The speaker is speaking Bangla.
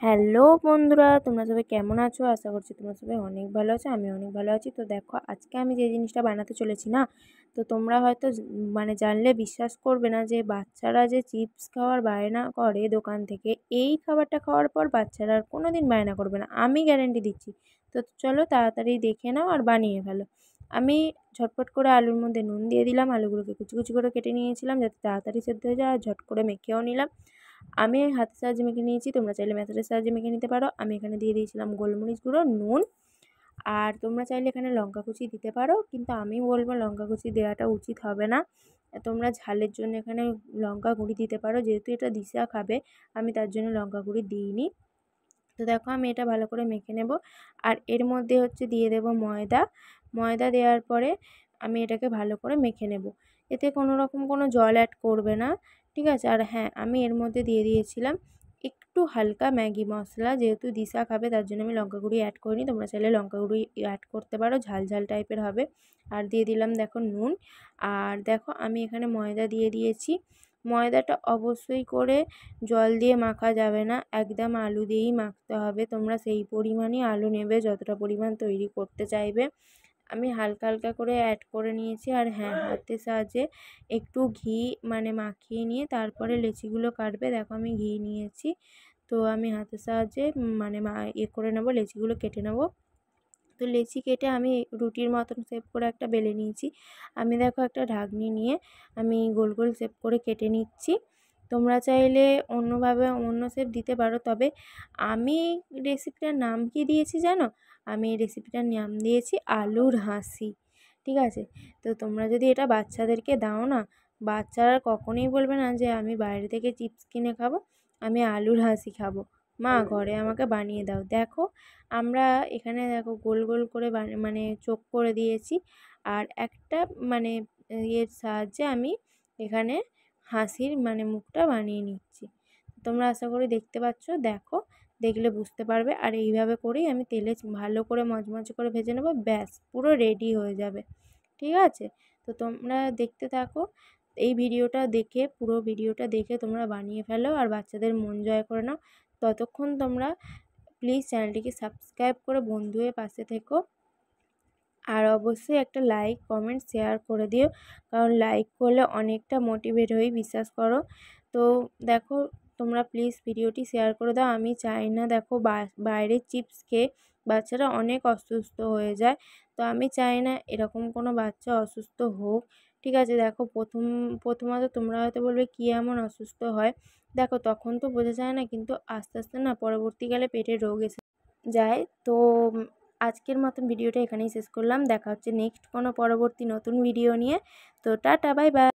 হ্যালো বন্ধুরা, তোমরা সবাই কেমন আছো? আশা করছি তোমরা সবাই অনেক ভালো আছো। আমি অনেক ভালো আছি। তো দেখো, আজকে আমি যে জিনিসটা বানাতে চলেছি না, তো তোমরা হয়তো জানলে বিশ্বাস করবে না যে বাচ্চারা যে চিপস খাওয়ার বায়না করে দোকান থেকে, এই খাবারটা খাওয়ার পর বাচ্চারা আর কোনো দিন বায়না করবে না, আমি গ্যারেন্টি দিচ্ছি। তো চলো তাড়াতাড়ি দেখে নাও আর বানিয়ে ফেলো। আমি ঝটপট করে আলুর মধ্যে নুন দিয়ে দিলাম, আলুগুলোকে কুচি কুচি করে কেটে নিয়েছিলাম যাতে তাড়াতাড়ি সেদ্ধ হয়ে যায়, আর ঝট করে মেখেও নিলাম। আমি হাতের সাহায্যে মেখে নিয়েছি, তোমরা চাইলে ম্যাশারের সাহায্যে মেখে নিতে পারো। আমি এখানে দিয়ে দিয়েছিলাম গোলমরিচ গুঁড়ো, নুন, আর তোমরা চাইলে এখানে লঙ্কা কুচি দিতে পারো, কিন্তু আমি বলবো লঙ্কা কুচি দেওয়াটা উচিত হবে না। তোমরা ঝালের জন্য এখানে লঙ্কা গুঁড়ি দিতে পারো, যেহেতু এটা দিশা খাবে আমি তার জন্য লঙ্কা গুঁড়ি দিইনি। তো দেখো, আমি এটা ভালো করে মেখে নেব। আর এর মধ্যে দিয়ে দেব ময়দা। ময়দা দেওয়ার পরে আমি এটাকে ভালো করে মেখে নেব। এতে কোনো রকম কোনো জল অ্যাড করবে না, ঠিক আছে? আর হ্যাঁ, আমি এর মধ্যে দিয়ে দিয়েছিলাম একটু হালকা ম্যাগি মশলা, যেহেতু দিশা খাবে তার জন্য আমি লঙ্কা গুঁড়ি অ্যাড করিনি। তোমরা চাইলে লঙ্কা গুঁড়ি অ্যাড করতে পারো, ঝাল ঝাল টাইপের হবে। আর দিয়ে দিলাম দেখো নুন। আর দেখো, আমি এখানে ময়দা দিয়ে দিয়েছি। ময়দাটা অবশ্যই করে জল দিয়ে মাখা যাবে না, একদম আলু দিয়েই মাখতে হবে। তোমরা সেই পরিমাণই আলু নেবে যতটা পরিমাণ তৈরি করতে চাইবে। আমি হালকা হালকা করে অ্যাড করে নিয়েছি। আর হ্যাঁ, হাতের সাহায্যে একটু ঘি মাখিয়ে নিয়ে তারপরে লেচিগুলো কাটবে। দেখো, আমি ঘি নিয়েছি, তো আমি হাতের সাহায্যে করে নেবো, লেচিগুলো কেটে নেবো। তো লেচি কেটে আমি রুটির মতন শেপ করে একটা বেলে নিয়েছি। আমি দেখো একটা ঢাকনি নিয়ে আমি গোল গোল শেপ করে কেটে নিচ্ছি। তোমরা চাইলে অন্যভাবে অন্য শেপ দিতে পারো, তবে আমি রেসিপিটার নাম কি দিয়েছি জানো? আমি এই রেসিপিটার নাম দিয়েছি আলুর হাসি, ঠিক আছে? তো তোমরা যদি এটা বাচ্চাদেরকে দাও না, বাচ্চারা কখনোই বলবে না যে আমি বাইরে থেকে চিপস কিনে খাবো, আমি আলুর হাসি খাবো, মা ঘরে আমাকে বানিয়ে দাও। দেখো, আমরা এখানে দেখো গোল গোল করে চোখ করে দিয়েছি। আর একটা মানে ইয়ের সাহায্যে আমি এখানে হাসির মুখটা বানিয়ে নিচ্ছি। তোমরা আশা করি দেখতে পাচ্ছ, দেখো, দেখলে বুঝতে পারবে। আর এইভাবে করেই আমি তেলে ভালো করে মচমচে করে ভেজে নেবো, ব্যাস পুরো রেডি হয়ে যাবে, ঠিক আছে? তো তোমরা দেখতে থাকো। এই ভিডিওটা দেখে, পুরো ভিডিওটা দেখে তোমরা বানিয়ে ফেলো আর বাচ্চাদের মন জয় করে নাও। ততক্ষণ তোমরা প্লিজ চ্যানেলটিকে সাবস্ক্রাইব করে বন্ধু হয়ে পাশে থেকো। আর অবশ্যই একটা লাইক, কমেন্ট, শেয়ার করে দিও, কারণ লাইক করলে অনেকটা মোটিভেট হই, বিশ্বাস করো। তো দেখো, তোমরা প্লিজ ভিডিওটি শেয়ার করে দাও। আমি চাই না দেখো বাইরের চিপস খেয়ে বাচ্চারা অনেক অসুস্থ হয়ে যায়। তো আমি চাই না এরকম কোনো বাচ্চা অসুস্থ হোক, ঠিক আছে? দেখো, প্রথমত তোমরা হয়তো বলবে কী এমন অসুস্থ হয়? দেখো, তখন তো বোঝা যায় না, কিন্তু আস্তে আস্তে না পরবর্তীকালে পেটের রোগ এসে যায়। তো আজকের মতন ভিডিওটা এখানেই শেষ করলাম। দেখা হচ্ছে নেক্সট কোনো পরবর্তী নতুন ভিডিও নিয়ে। তো টাটা, বাই বাই।